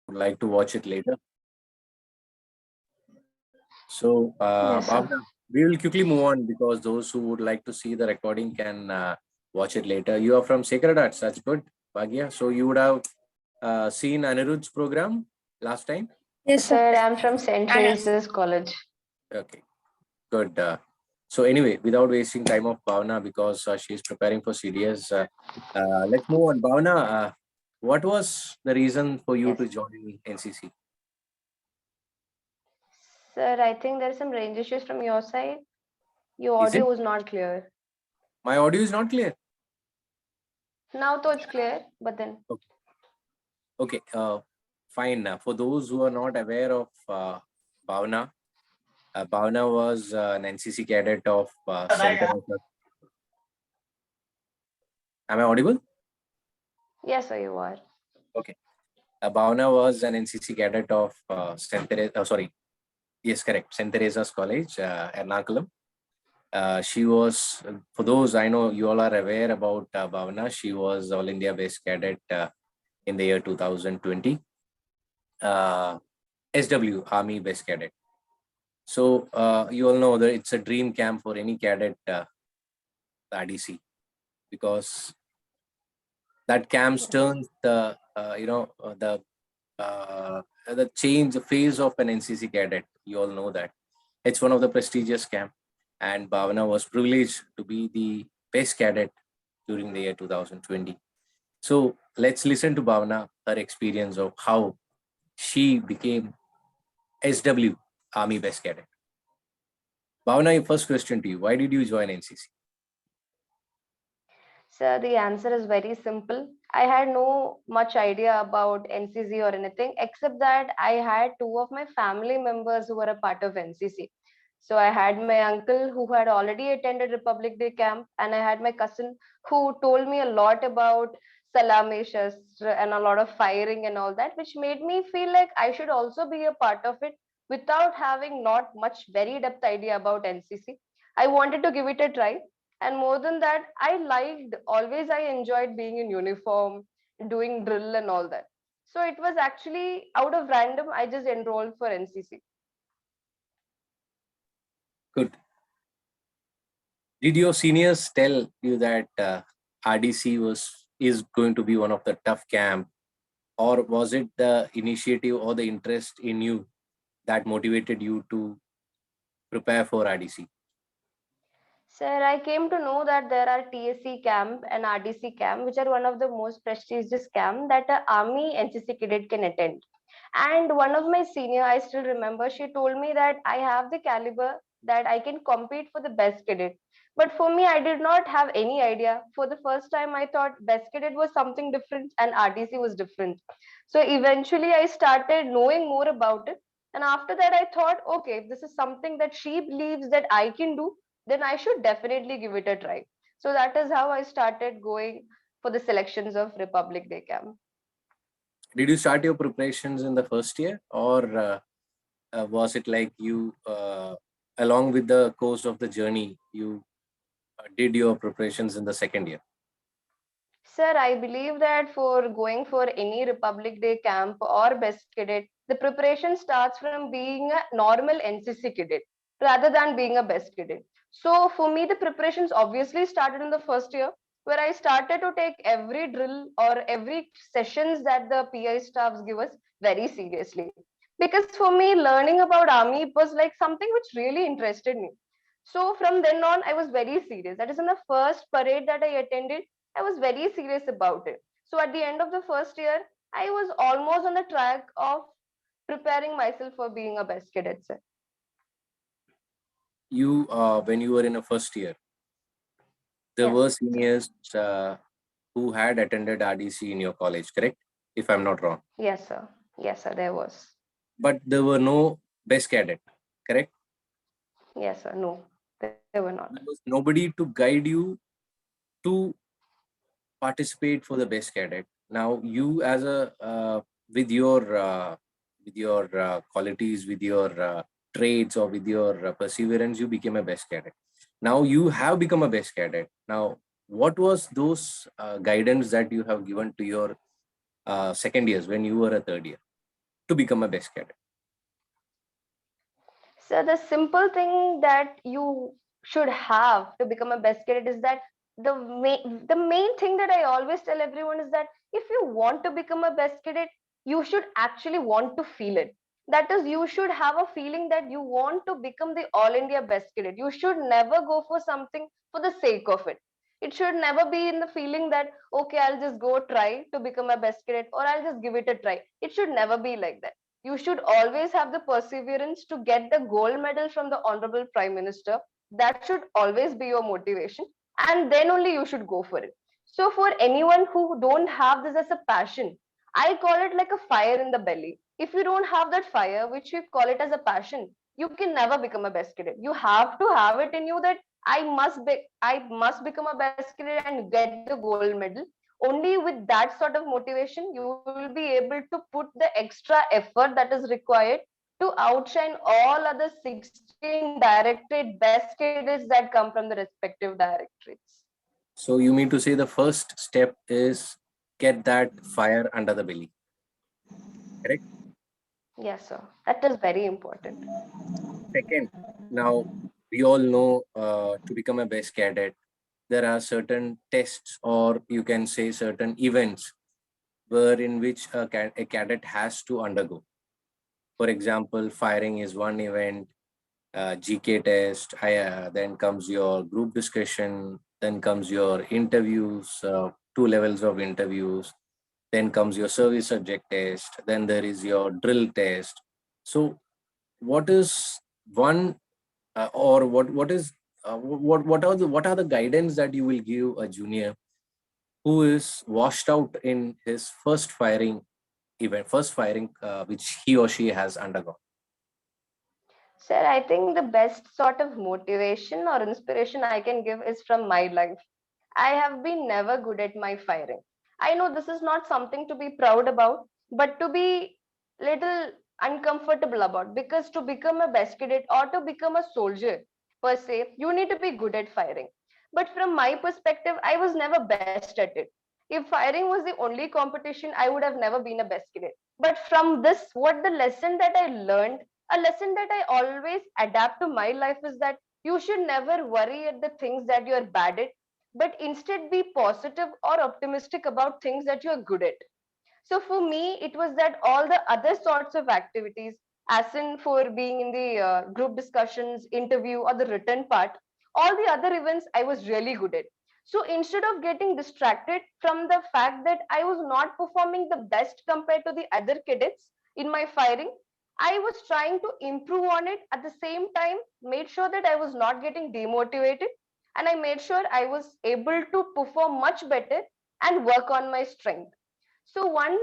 would like to watch it later. So, Yes, sir. Bhavna, we will quickly move on because those who would like to see the recording can watch it later. You are from Sacred Arts, that's good, Bhagya. So you would have seen Anirudh's program last time? Yes, sir. I'm from St. Teresa's College. Okay, good. So anyway, without wasting time of Bhavna because she is preparing for CDS, let's move on. Bhavna, what was the reason for you Yes. to join NCC? Sir, I think there are some range issues from your side. Your Is it? audio was not clear. My audio is not clear. Now though it's clear, but then Okay, fine. For those who are not aware of Bhavna, Bhavna was an NCC cadet of St. Teresa. Am I audible? yes, sir, you are. Okay. Bhavna was an NCC cadet of St. Teresa. Sorry, yes, correct. St. Teresa's College, Ernakulam. She was, for those I know you all are aware about Bhavna, she was All India based cadet in the year 2020. SW, Army based cadet. So you all know that it's a dream camp for any cadet, RDC, because that camp turns the the change the phase of an NCC cadet. You all know that it's one of the prestigious camp, and Bhavana was privileged to be the best cadet during the year 2020. So let's listen to Bhavana, her experience of how she became SW, Army best cadet. Bhavana, first question to you: why did you join NCC? Sir, the answer is very simple. I had no much idea about NCC or anything, except that I had two of my family members who were a part of NCC. So I had my uncle who had already attended Republic Day camp, and I had my cousin who told me a lot about salami shastra and a lot of firing and all that, which made me feel like I should also be a part of it without having not much very depth idea about NCC. I wanted to give it a try, and more than that, I liked, always I enjoyed being in uniform, doing drill and all that. So it was actually out of random, I just enrolled for NCC. Good. Did your seniors tell you that RDC is going to be one of the tough camp, or was it the initiative or the interest in you that motivated you to prepare for RDC? Sir, I came to know that there are TSC camp and RDC camp, which are one of the most prestigious camp that a Army NCC cadet can attend. And one of my senior, I still remember, she told me that I have the caliber that I can compete for the best cadet. But for me, I did not have any idea. For the first time, I thought best cadet was something different and RDC was different. So eventually, I started knowing more about it. And after that, I thought, okay, if this is something that she believes that I can do, then I should definitely give it a try. So that is how I started going for the selections of Republic Day camp. Did you start your preparations in the first year, or was it like you, along with the course of the journey, you did your preparations in the second year? Sir, I believe that for going for any Republic Day camp or best cadet, the preparation starts from being a normal NCC cadet rather than being a best cadet. So for me, the preparations obviously started in the first year, where I started to take every drill or every sessions that the PI staffs give us very seriously. Because for me, learning about army was like something which really interested me. So from then on, I was very serious. That is in the first parade that I attended, I was very serious about it. So at the end of the first year, I was almost on the track of preparing myself for being a best cadet, sir. You, when you were in a first year, there Yes, were sir. seniors who had attended RDC in your college, correct? If I'm not wrong. Yes, sir. Yes, sir. There was. But there were no best cadet, correct? Yes, sir. No, they were not. There was nobody to guide you to participate for the best cadet. Now you, as a with your qualities, with your traits, or with your perseverance, you became a best cadet. Now you have become a best cadet. Now, what was those guidance that you have given to your second years when you were a third year? to become a best cadet? So the simple thing that you should have to become a best cadet is that the main thing that I always tell everyone is that if you want to become a best cadet, you should actually want to feel it. That is, you should have a feeling that you want to become the All India best cadet. You should never go for something for the sake of it. It should never be in the feeling that okay, I'll just go try to become a best cadet or I'll just give it a try. It should never be like that. You should always have the perseverance to get the gold medal from the honorable prime minister. That should always be your motivation, and then only you should go for it. So for anyone who don't have this as a passion, I call it like a fire in the belly. If you don't have that fire, which we call it as a passion, you can never become a best cadet. You have to have it in you that I must become a best cadet and get the gold medal. Only with that sort of motivation you will be able to put the extra effort that is required to outshine all other 16 directorate best cadets that come from the respective directorates. So you mean to say the first step is get that fire under the belly, correct? Yes, sir. That is very important. Second, now we all know to become a best cadet, there are certain tests, or you can say certain events where in which a cadet has to undergo. For example, firing is one event, GK test, then comes your group discussion, then comes your interviews, two levels of interviews, then comes your service subject test, then there is your drill test. So what is one or what is what are the guidance that you will give a junior who is washed out in his first firing event, first firing which he or she has undergone? Sir, I think the best sort of motivation or inspiration I can give is from my life. I have been never good at my firing. I know this is not something to be proud about, but to be little uncomfortable about, because to become a best cadet or to become a soldier per se, you need to be good at firing. But from my perspective, I was never best at it. If firing was the only competition, I would have never been a best cadet. But from this, what the lesson that I learned, a lesson that I always adapt to my life is that you should never worry at the things that you're bad at, but instead be positive or optimistic about things that you're good at. So for me, it was that all the other sorts of activities, as in for being in the group discussions, interview, or the written part, all the other events I was really good at. So instead of getting distracted from the fact that I was not performing the best compared to the other cadets in my firing, I was trying to improve on it. At the same time, made sure that I was not getting demotivated, and I made sure I was able to perform much better and work on my strength. So one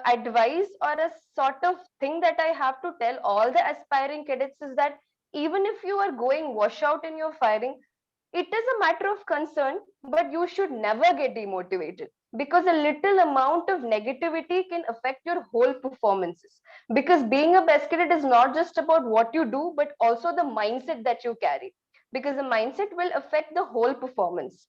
advice or a sort of thing that I have to tell all the aspiring cadets is that even if you are going washout in your firing, it is a matter of concern, but you should never get demotivated, because a little amount of negativity can affect your whole performances. Because being a best cadet is not just about what you do, but also the mindset that you carry, because the mindset will affect the whole performance.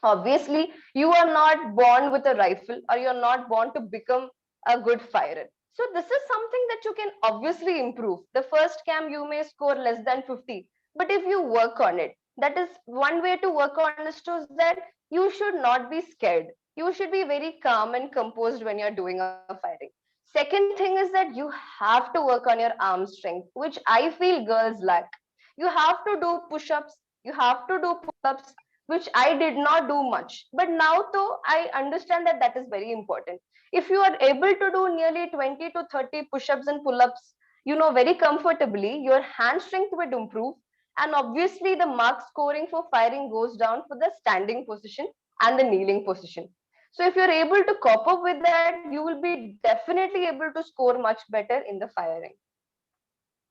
Obviously, you are not born with a rifle, or you're not born to become a good firer. So this is something that you can obviously improve. The first cam you may score less than 50, but if you work on it, that is one way to work on is to that you should not be scared. You should be very calm and composed when you're doing a firing. Second thing is that you have to work on your arm strength, which I feel girls lack. You have to do push-ups, you have to do pull-ups, which I did not do much. But now, though, I understand that that is very important. If you are able to do nearly 20 to 30 push ups and pull ups, very comfortably, your hand strength would improve. And obviously, the mark scoring for firing goes down for the standing position and the kneeling position. So, if you're able to cope up with that, you will be definitely able to score much better in the firing.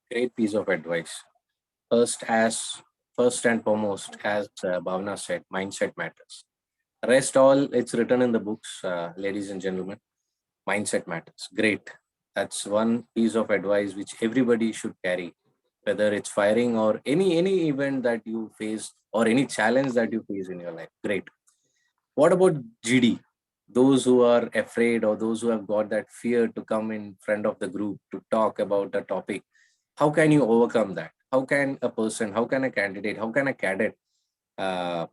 Great piece of advice. First and foremost, as Bhavana said, mindset matters. Rest all, it's written in the books, ladies and gentlemen. Mindset matters. Great. That's one piece of advice which everybody should carry, whether it's firing or any event that you face or any challenge that you face in your life. Great. What about GD? those who are afraid or those who have got that fear to come in front of the group to talk about a topic, how can you overcome that? How can a person, how can a candidate, how can a cadet uh,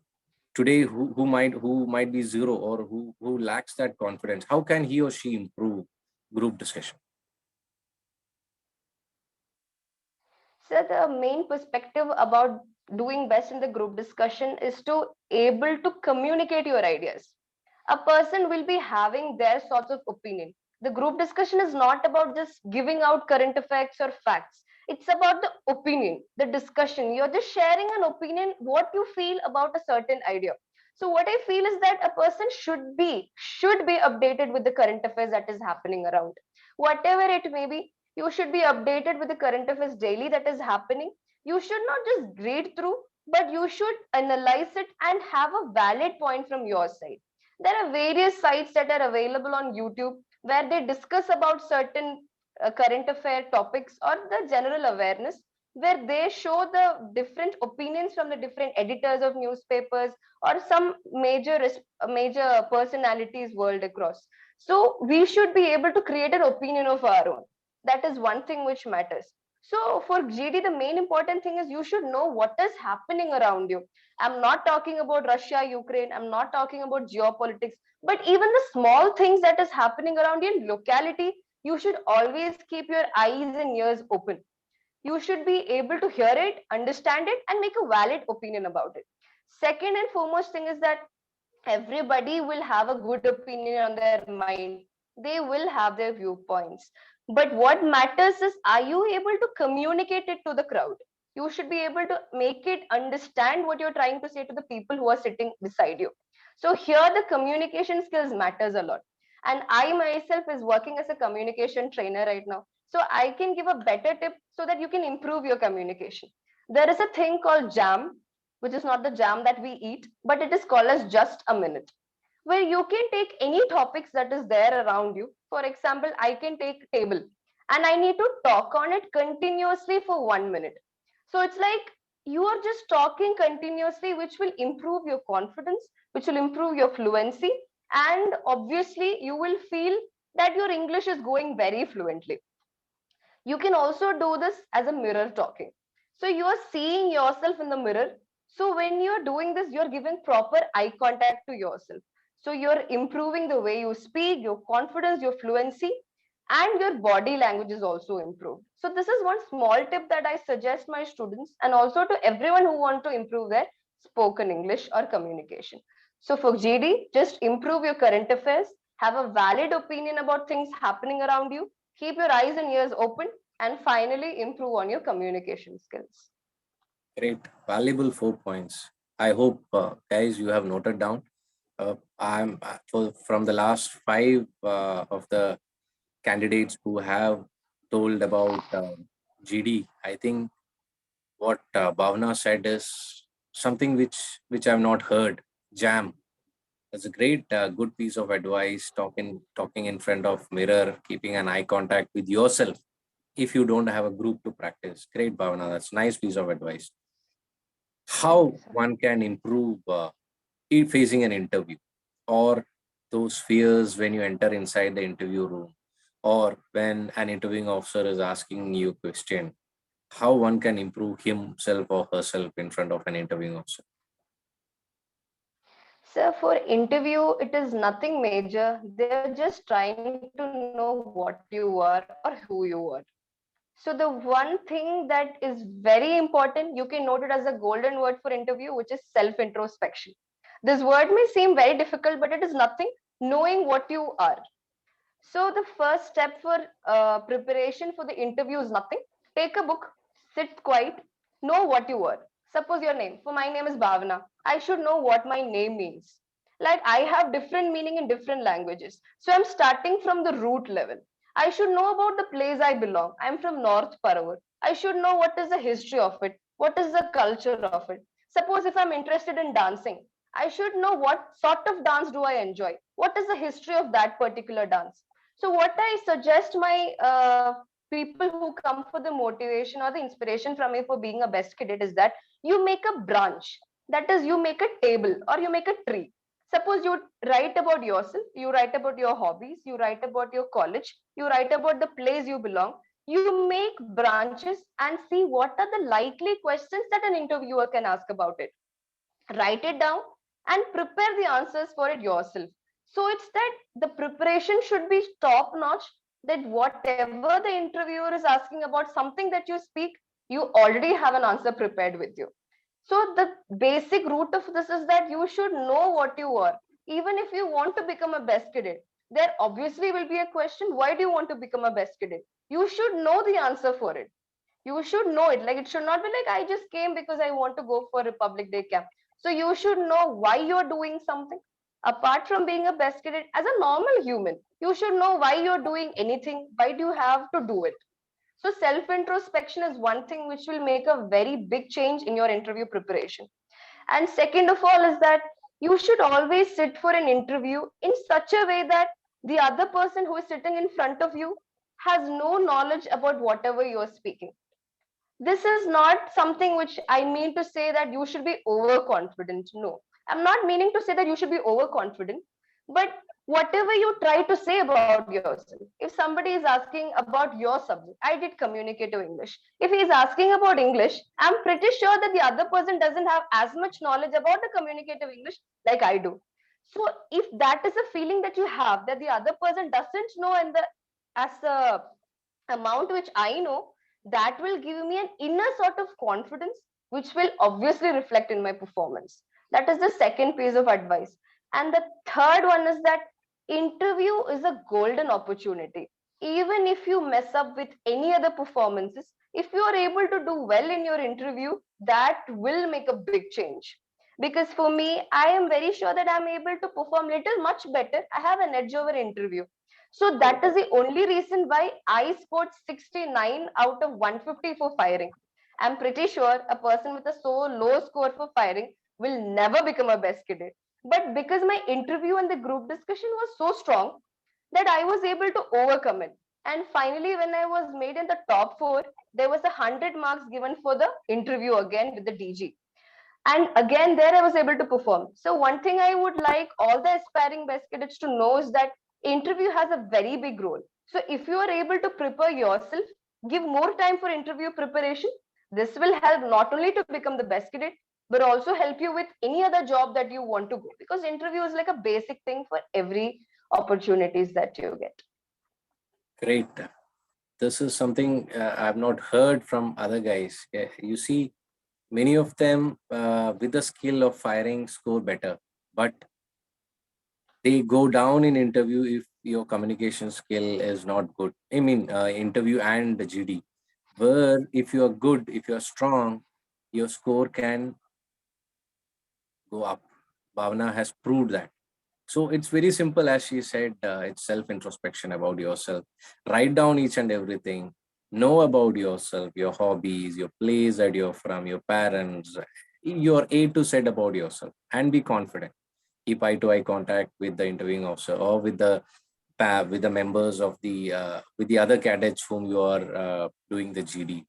today who might be zero or who lacks that confidence, how can he or she improve group discussion? So the main perspective about doing best in the group discussion is to able to communicate your ideas. A person will be having their sorts of opinion. The group discussion is not about just giving out current effects or facts. It's about the opinion, the discussion. You're just sharing an opinion, what you feel about a certain idea. So what I feel is that a person should be updated with the current affairs that is happening around. Whatever it may be, you should be updated with the current affairs daily that is happening. You should not just read through, but you should analyze it and have a valid point from your side. There are various sites that are available on YouTube where they discuss about certain current affair topics or the general awareness, where they show the different opinions from the different editors of newspapers or some major personalities world across. So we should be able to create an opinion of our own. That is one thing which matters. So for GD, the main important thing is you should know what is happening around you. I'm not talking about Russia, Ukraine. I'm not talking about geopolitics, but even the small things that is happening around your locality, you should always keep your eyes and ears open. You should be able to hear it, understand it, and make a valid opinion about it. Second and foremost thing is that everybody will have a good opinion on their mind. They will have their viewpoints. But what matters is, are you able to communicate it to the crowd? You should be able to make it understand what you're trying to say to the people who are sitting beside you. So here the communication skills matters a lot. And I myself is working as a communication trainer right now. So I can give a better tip so that you can improve your communication. There is a thing called jam, which is not the jam that we eat, but it is called as just a minute, where you can take any topics that is there around you. For example, I can take table and I need to talk on it continuously for 1 minute. So it's like you are just talking continuously, which will improve your confidence, which will improve your fluency, and obviously you will feel that your English is going very fluently. You can also do this as a mirror talking. So you are seeing yourself in the mirror. So when you're doing this, you're giving proper eye contact to yourself. So you're improving the way you speak, your confidence, your fluency, and your body language is also improved. So this is one small tip that I suggest my students and also to everyone who want to improve their spoken English or communication. So for GD, just improve your current affairs, have a valid opinion about things happening around you, keep your eyes and ears open, and finally improve on your communication skills. Great, valuable 4 points. I hope, guys, you have noted down. I'm from the last five of the candidates who have told about GD. I think what Bhavana said is something which I've not heard. Jam. That's a great, good piece of advice. Talking in front of mirror, keeping an eye contact with yourself. If you don't have a group to practice, great, Bhavana. That's nice piece of advice. Thank you, How sir. one can improve in facing an interview, or those fears when you enter inside the interview room, or when an interviewing officer is asking you a question, how one can improve himself or herself in front of an interviewing officer. So for interview, it is nothing major. They're just trying to know what you are or who you are. So the one thing that is very important, you can note it as a golden word for interview, which is self-introspection. This word may seem very difficult, but it is nothing. Knowing what you are. So the first step for preparation for the interview is nothing. Take a book, sit quiet, know what you are. Suppose your name. For my name is Bhavana. I should know what my name means. Like I have different meaning in different languages. So I'm starting from the root level. I should know about the place I belong. I'm from North Paravur. I should know what is the history of it. What is the culture of it. Suppose if I'm interested in dancing, I should know what sort of dance do I enjoy. What is the history of that particular dance. So what I suggest my people who come for the motivation or the inspiration from me for being a best cadet is that you make a branch. That is, you make a table or you make a tree. Suppose you write about yourself, you write about your hobbies, you write about your college, you write about the place you belong, you make branches and see what are the likely questions that an interviewer can ask about it. Write it down and prepare the answers for it yourself. So it's that the preparation should be top notch, that whatever the interviewer is asking about something that you speak, you already have an answer prepared with you. So the basic root of this is that you should know what you are. Even if you want to become a best cadet, there obviously will be a question, why do you want to become a best cadet? You should know the answer for it. You should know it. Like, it should not be like, I just came because I want to go for Republic Day camp. So you should know why you're doing something. Apart from being a best cadet, as a normal human, you should know why you're doing anything. Why do you have to do it? So self introspection is one thing which will make a very big change in your interview preparation. And second of all is that you should always sit for an interview in such a way that the other person who is sitting in front of you has no knowledge about whatever you're speaking. This is not something which I mean to say that you should be overconfident. No, I'm not meaning to say that you should be overconfident, but whatever you try to say about yourself, if somebody is asking about your subject, I did communicative English. If he is asking about English, I'm pretty sure that the other person doesn't have as much knowledge about the communicative English like I do. So if that is a feeling that you have, that the other person doesn't know in the as a amount which I know, that will give me an inner sort of confidence, which will obviously reflect in my performance. That is the second piece of advice. And the third one is that interview is a golden opportunity. Even if you mess up with any other performances, if you are able to do well in your interview, that will make a big change. Because for me, I am very sure that I'm able to perform little much better. I have an edge over interview. So that is the only reason why I scored 69 out of 150 for firing. I'm pretty sure a person with a so low score for firing will never become a best cadet. But because my interview and the group discussion was so strong that I was able to overcome it. And finally, when I was made in the top four, there was 100 marks given for the interview again with the DG. And again, there I was able to perform. So one thing I would like all the aspiring best cadets to know is that interview has a very big role. So if you are able to prepare yourself, give more time for interview preparation, this will help not only to become the best cadet, but also help you with any other job that you want to go, because interview is like a basic thing for every opportunities that you get. Great. This is something I've not heard from other guys. Yeah, you see, many of them with the skill of firing score better, but they go down in interview if your communication skill is not good. I mean, interview and the GD. Where if you are good, if you are strong, your score can go up. Bhavana has proved that. So it's very simple, as she said, it's self introspection about yourself. Write down each and everything. Know about yourself, your hobbies, your place that you're from, your parents, your A to Z about yourself, and be confident. Keep eye to eye contact with the interviewing officer or with the with the members of the with the other cadets whom you are doing the GD.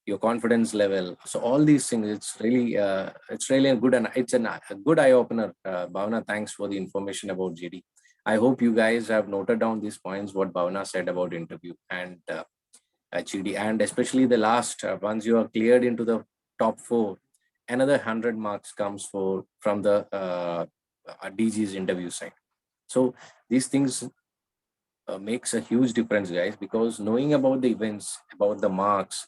Your confidence level. So all these things, it's really a good, and it's a good eye opener. Bhavana, thanks for the information about GD. I hope you guys have noted down these points what Bhavana said about interview and GD, and especially the last once you are cleared into the top four, another 100 marks comes for from the DG's interview side. So these things makes a huge difference, guys, because knowing about the events, about the marks,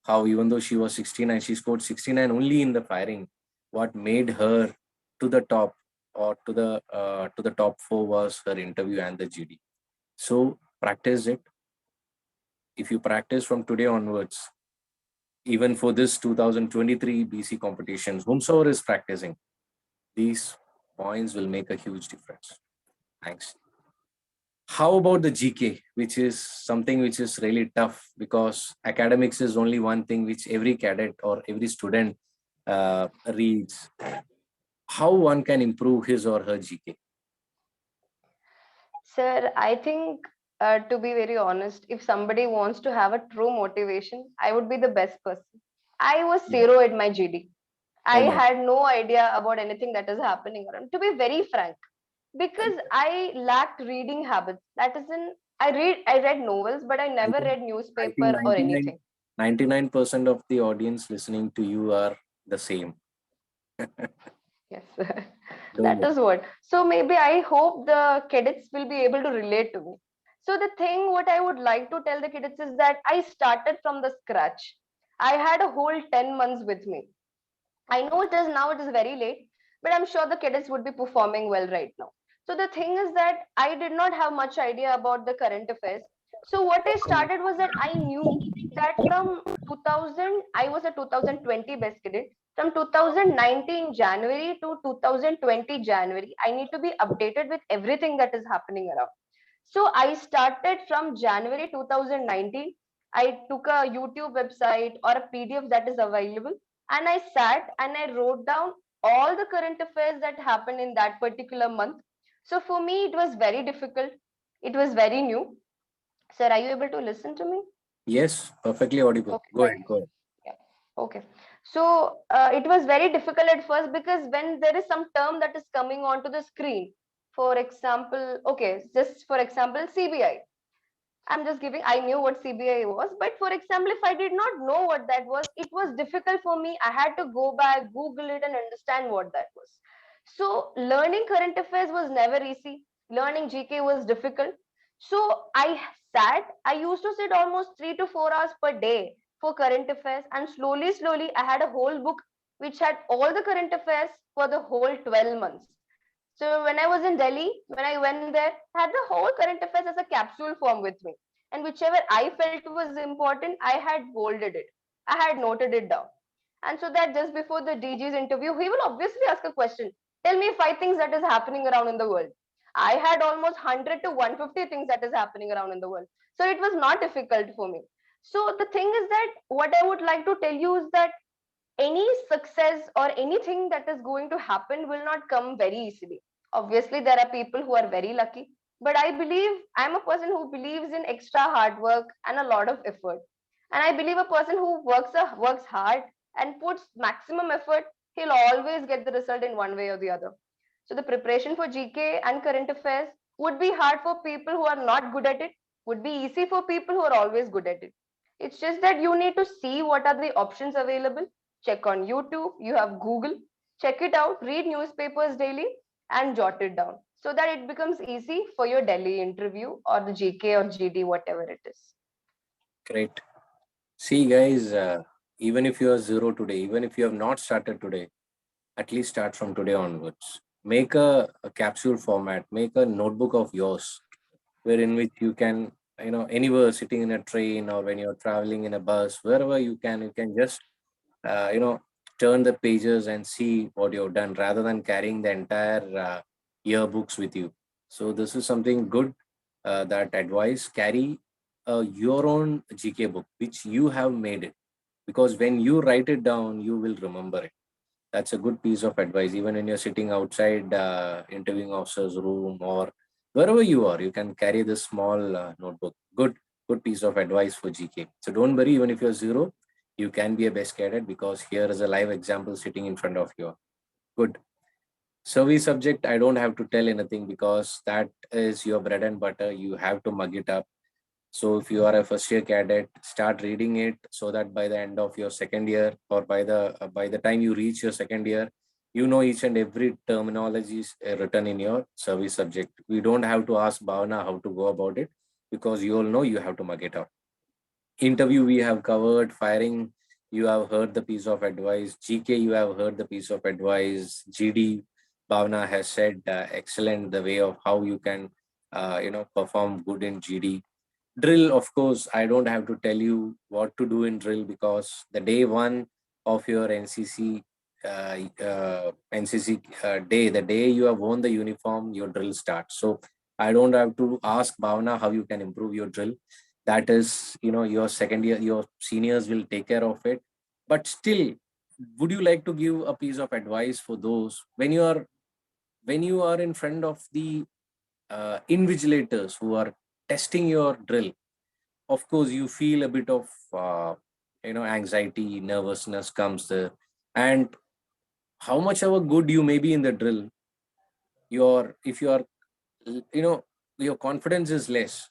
how even though she was 69, she scored 69 only in the firing. What made her to the top or to the top four was her interview and the GD. So practice it. If you practice from today onwards, even for this 2023 BC competitions, whomsoever is practicing, these points will make a huge difference. Thanks. How about the GK, which is something which is really tough because academics is only one thing which every cadet or every student reads. How one can improve his or her GK? Sir, I think, to be very honest, if somebody wants to have a true motivation, I would be the best person. I was Yeah. zero at my GD. I Oh my, had no idea about anything that is happening around, to be very frank, because I lacked reading habits. That is in I read novels, but I I never think read I think newspaper or anything. 99% of the audience listening to you are the same. Yes, Don't that worry. is what. So maybe I hope the cadets will be able to relate to me. So the thing what I would like to tell the cadets is that I started from the scratch. I had a whole 10 months with me. I know it is very late, but I'm sure the cadets would be performing well right now. So the thing is that I did not have much idea about the current affairs. So what I started was that I knew that from 2000, I was a 2020 best cadet. From 2019 January to 2020 January, I need to be updated with everything that is happening around. So I started from January 2019. I took a YouTube website or a PDF that is available, and I sat and I wrote down all the current affairs that happened in that particular month. So for me, it was very difficult. It was very new. Sir, are you able to listen to me? Yes, perfectly audible. Okay, Go ahead, go ahead. yeah. Okay. So it was very difficult at first because when there is some term that is coming onto the screen, for example, okay, just for example, CBI. I'm just giving, I knew what CBI was, but for example, if I did not know what that was, it was difficult for me. I had to go back, Google it, and understand what that was. So, learning current affairs was never easy. Learning GK was difficult. So, I used to sit almost 3 to 4 hours per day for current affairs, and slowly, I had a whole book which had all the current affairs for the whole 12 months. So when I was in Delhi, when I went there, I had the whole current affairs as a capsule form with me. And whichever I felt was important, I had bolded it. I had noted it down. And so that just before the DG's interview, he will obviously ask a question. Tell me 5 things that is happening around in the world. I had almost 100 to 150 things that is happening around in the world. So it was not difficult for me. So the thing is that what I would like to tell you is that any success or anything that is going to happen will not come very easily. Obviously, there are people who are very lucky, but I believe I'm a person who believes in extra hard work and a lot of effort. And I believe a person who works hard and puts maximum effort, he'll always get the result in one way or the other. So the preparation for GK and current affairs would be hard for people who are not good at it, would be easy for people who are always good at it. It's just that you need to see what are the options available. Check on YouTube, you have Google, check it out, read newspapers daily, and jot it down so that it becomes easy for your Delhi interview or the GK or GD, whatever it is. Great. See, guys, even if you are zero today, even if you have not started today, at least start from today onwards. Make a capsule format, make a notebook of yours, where in which you can, anywhere sitting in a train or when you're traveling in a bus, wherever you can just, uh, you know, turn the pages and see what you've done rather than carrying the entire yearbooks with you. So this is something good, that advice. Carry your own GK book, which you have made it, because when you write it down, you will remember it. That's a good piece of advice. Even when you're sitting outside interviewing officer's room or wherever you are, you can carry this small notebook. Good piece of advice for GK. So don't worry, even if you're zero, you can be a best cadet, because here is a live example sitting in front of you. Good. Service subject, I don't have to tell anything because that is your bread and butter. You have to mug it up. So if you are a first year cadet, start reading it so that by the end of your second year, or by the time you reach your second year, you know each and every terminology is written in your service subject. We don't have to ask Bhavana how to go about it, because you all know you have to mug it up. Interview we have covered. Firing, you have heard the piece of advice. GK, you have heard the piece of advice. GD, Bhavana has said excellent the way of how you can perform good in GD. Drill, of course, I don't have to tell you what to do in drill, because the day one of your NCC day, the day you have worn the uniform, your drill starts. So I don't have to ask Bhavana how you can improve your drill. That is, your second year, your seniors will take care of it. But still, would you like to give a piece of advice for those when you are in front of the invigilators who are testing your drill? Of course you feel a bit of anxiety, nervousness comes there. And how much ever good you may be in the drill, if you are, your confidence is less,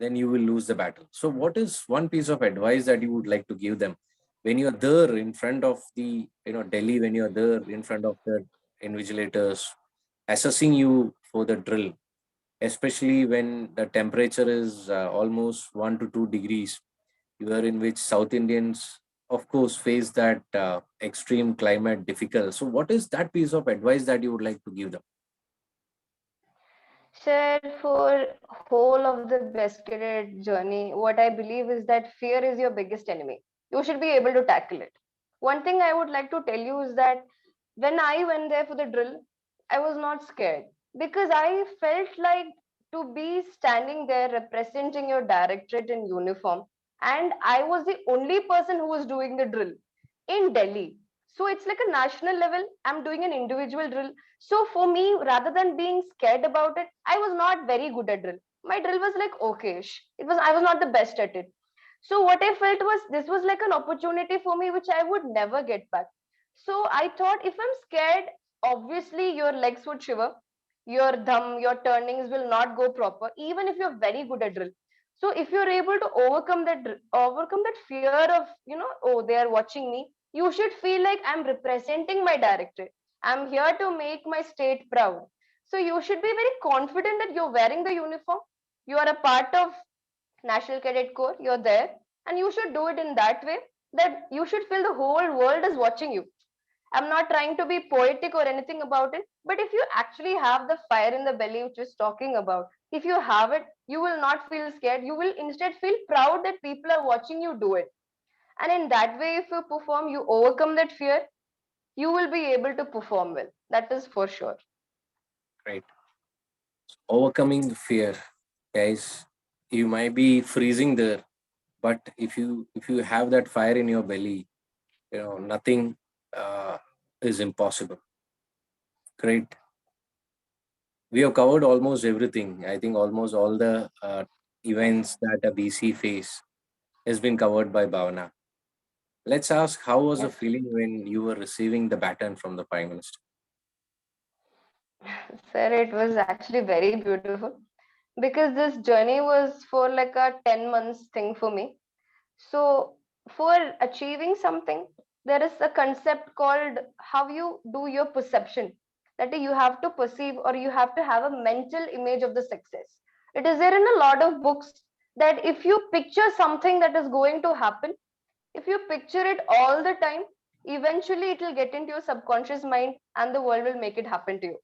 then you will lose the battle. So what is one piece of advice that you would like to give them when you're there in front of the, Delhi, when you're there in front of the invigilators assessing you for the drill, especially when the temperature is almost 1 to 2 degrees, you are in which South Indians, of course, face that extreme climate difficult. So what is that piece of advice that you would like to give them? Sir, for whole of the best cadet journey, what I believe is that fear is your biggest enemy. You should be able to tackle it. One thing I would like to tell you is that when I went there for the drill, I was not scared because I felt like to be standing there representing your directorate in uniform, and I was the only person who was doing the drill in Delhi. So it's like a national level. I'm doing an individual drill. So for me, rather than being scared about it, I was not very good at drill. My drill was like okay. It was I was not the best at it. So what I felt was this was like an opportunity for me which I would never get back. So I thought if I'm scared, obviously your legs would shiver, your thumb, your turnings will not go proper, even if you're very good at drill. So if you're able to overcome that fear of, oh, they are watching me, you should feel like I'm representing my directorate. I'm here to make my state proud. So you should be very confident that you're wearing the uniform. You are a part of National Cadet Corps, you're there, and you should do it in that way that you should feel the whole world is watching you. I'm not trying to be poetic or anything about it, but if you actually have the fire in the belly which is talking about, if you have it, you will not feel scared. You will instead feel proud that people are watching you do it. And in that way, if you perform, you overcome that fear, you will be able to perform well. That is for sure. Right. Overcoming the fear, guys. You might be freezing there, but if you have that fire in your belly, nothing is impossible. Great. We have covered almost everything. I think almost all the events that a BC face has been covered by Bhavana. Let's ask, how was the Yes. feeling when you were receiving the baton from the Prime Minister? Sir, it was actually very beautiful because this journey was for like a 10 months thing for me. So, for achieving something, there is a concept called how you do your perception. That is, you have to perceive or you have to have a mental image of the success. It is there in a lot of books that if you picture something that is going to happen, if you picture it all the time, eventually it will get into your subconscious mind and the world will make it happen to you.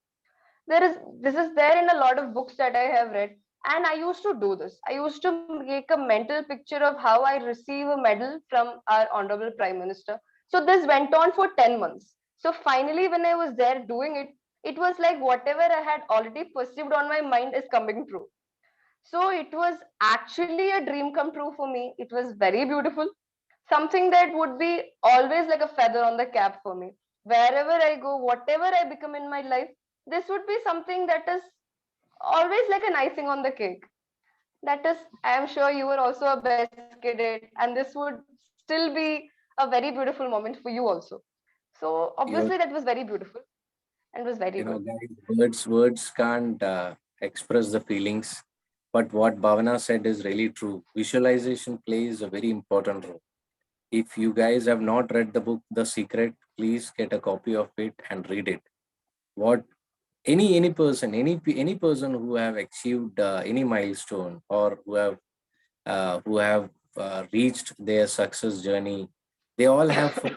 This is there in a lot of books that I have read, and I used to do this. I used to make a mental picture of how I receive a medal from our honorable prime minister. So this went on for 10 months. So finally when I was there doing it, it was like whatever I had already perceived on my mind is coming true. So it was actually a dream come true for me. It was very beautiful, something that would be always like a feather on the cap for me. Wherever I go, whatever I become in my life, this would be something that is always like an icing on the cake. That is, I am sure you were also a best cadet, and this would still be a very beautiful moment for you also. So obviously You're, that was very beautiful and was very good. guys, words can't express the feelings, but what Bhavana said is really true. Visualization plays a very important role. If you guys have not read the book The Secret, please get a copy of it and read it. What any person who have achieved any milestone, or who have reached their success journey, they all have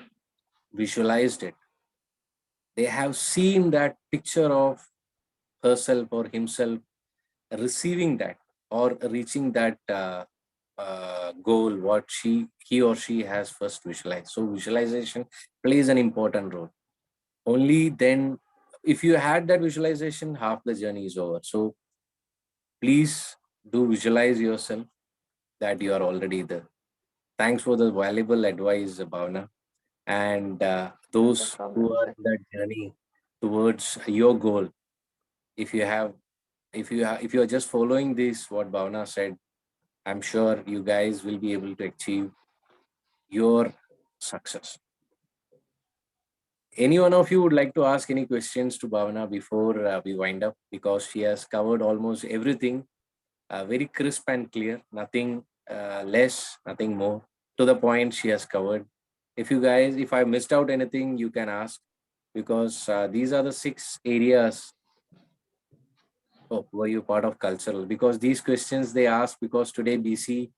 visualized it. They have seen that picture of herself or himself receiving that or reaching that goal, what he or she has first visualized. So visualization plays an important role. Only then, if you had that visualization, half the journey is over. So please do visualize yourself that you are already there. Thanks for the valuable advice, Bhavna. And No those who problem, are sir. in that journey towards your goal, if you have if you are just following this what Bhavna said, I'm sure you guys will be able to achieve your success. Any one of you would like to ask any questions to Bhavana before we wind up? Because she has covered almost everything, very crisp and clear, nothing less, nothing more. To the point, she has covered. If you guys, if I missed out anything, you can ask, because these are the 6 areas. Oh, were you part of cultural? Because these questions they ask, because today BC,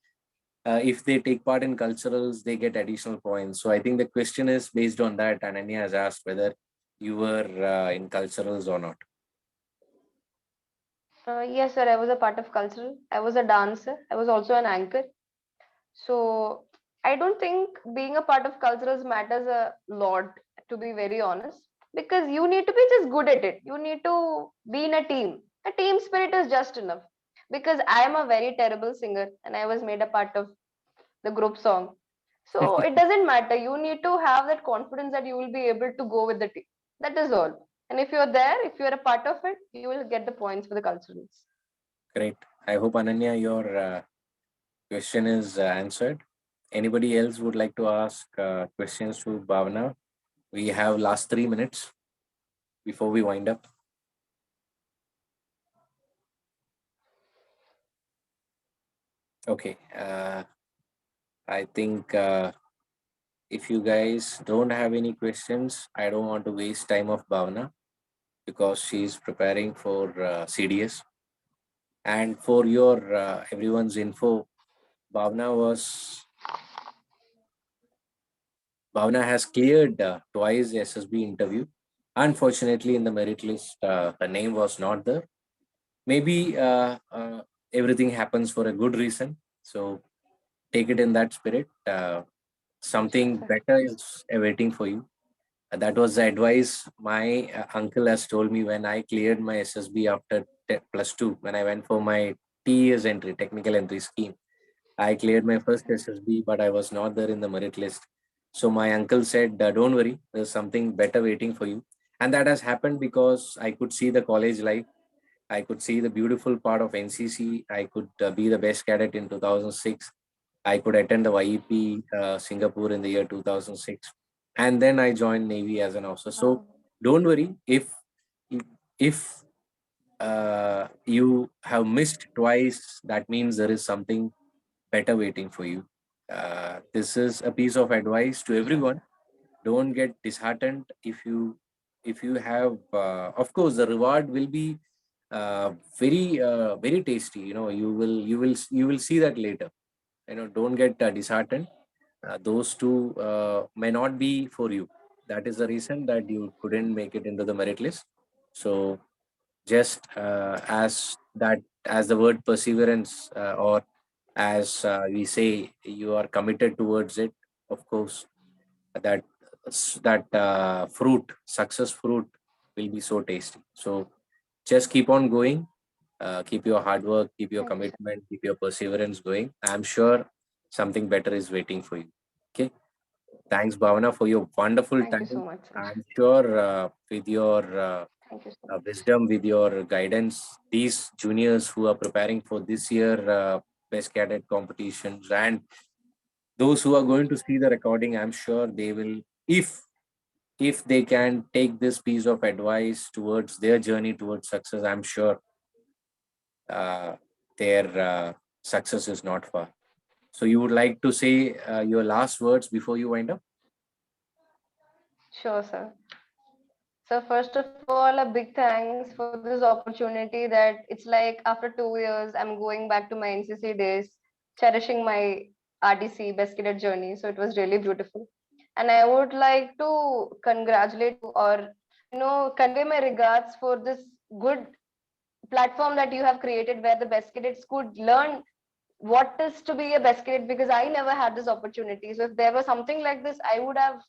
if they take part in culturals, they get additional points. So I think the question is based on that. Ananya has asked whether you were in culturals or not. Yes, sir. I was a part of cultural. I was a dancer. I was also an anchor. So I don't think being a part of culturals matters a lot, to be very honest, because you need to be just good at it. You need to be in a team. A team spirit is just enough. Because I am a very terrible singer and I was made a part of the group song. So it doesn't matter. You need to have that confidence that you will be able to go with the team. That is all. And if you're there, if you're a part of it, you will get the points for the culturals. Great. I hope Ananya, your question is answered. Anybody else would like to ask questions to Bhavana? We have last 3 minutes before we wind up. Okay. I think if you guys don't have any questions, I don't want to waste time of Bhavana, because she's preparing for CDS. And for your everyone's info, Bhavana was Bhavana has cleared twice SSB interview. Unfortunately, in the merit list, her name was not there. Maybe everything happens for a good reason. So take it in that spirit. Sure, Something sir. better is awaiting for you. That was the advice my uncle has told me when I cleared my SSB after +2, when I went for my TES entry, technical entry scheme. I cleared my first SSB, but I was not there in the merit list. So my uncle said, "Don't worry, there's something better waiting for you." And that has happened because I could see the college life. I could see the beautiful part of NCC. I could be the best cadet in 2006. I could attend the YEP Singapore in the year 2006. And then I joined Navy as an officer. So Wow. don't worry, if you have missed twice, that means there is something better waiting for you. This is a piece of advice to Sure, everyone. sir. Don't get disheartened if you have. Of course, the reward will be very tasty. You will see that later. Don't get disheartened. Those two may not be for you. That is the reason that you couldn't make it into the merit list. So just as the word perseverance, or as we say, you are committed towards it. Of course, that that fruit, success fruit, will be so tasty. So just keep on going, keep your hard work, keep your Thank you, sir. commitment, keep your perseverance going. I'm sure something better is waiting for you. Okay. Thanks, Bhavana, for your wonderful Thank you time. so much, sir. I'm sure with your Thank you so much. wisdom, with your guidance, these juniors who are preparing for this year best cadet competitions, and those who are going to see the recording, I'm sure they will, if they can take this piece of advice towards their journey towards success, I'm sure uh, their success is not far. So you would like to say your last words before you wind up? Sure, sir. So first of all, a big thanks for this opportunity that it's like after 2 years, I'm going back to my NCC days, cherishing my RDC best cadet journey. So it was really beautiful. And I would like to congratulate you or, convey my regards for this good platform that you have created where the best cadets could learn what is to be a best cadet because I never had this opportunity. So if there was something like this, I would have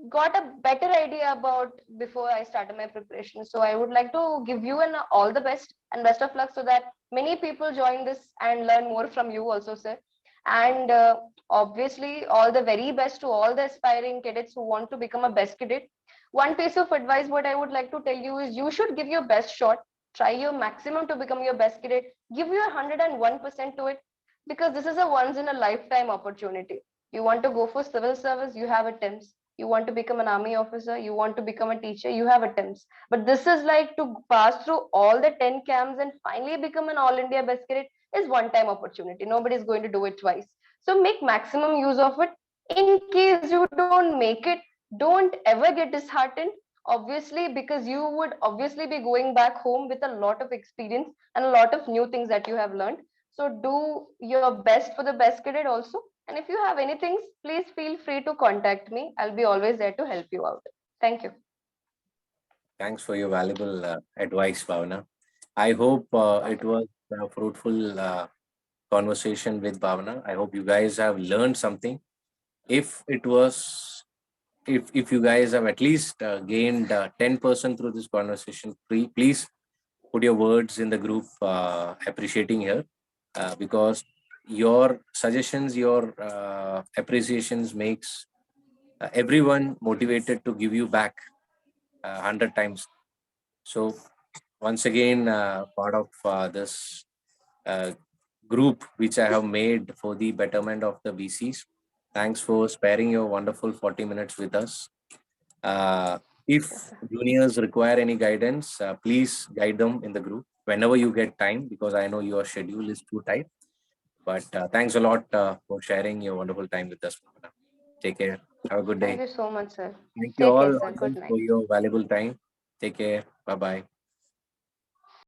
got a better idea about before I started my preparation. So I would like to give you an all the best and best of luck so that many people join this and learn more from you also, sir. And obviously, all the very best to all the aspiring cadets who want to become a best cadet. One piece of advice, what I would like to tell you is you should give your best shot. Try your maximum to become your best cadet. Give your 101% to it because this is a once in a lifetime opportunity. You want to go for civil service, you have a TIMS. You want to become an army officer, you want to become a teacher, you have attempts. But this is like to pass through all the 10 camps and finally become an all India best cadet is one time opportunity. Nobody is going to do it twice. So make maximum use of it. In case you don't make it, don't ever get disheartened. Obviously, because you would obviously be going back home with a lot of experience and a lot of new things that you have learned. So do your best for the best cadet also. And if you have anything, please feel free to contact me. I'll be always there to help you out. Thank you. Thanks for your valuable advice, Bhavana. I hope it was a fruitful conversation with Bhavana. I hope you guys have learned something. If it was, if you guys have at least gained 10% through this conversation, please put your words in the group appreciating here, because your suggestions, your appreciations makes everyone motivated to give you back 100 times. So once again, part of this uh, group which I have made for the betterment of the BCs. Thanks for sparing your wonderful 40 minutes with us. Yes, If sir. juniors require any guidance, please guide them in the group whenever you get time, because I know your schedule is too tight. But thanks a lot for sharing your wonderful time with us, Bhavana. Take care. Have a good Thank day. you so much, sir. Thank you Take all care, sir. Good audience night. for your valuable time. Take care. Bye bye.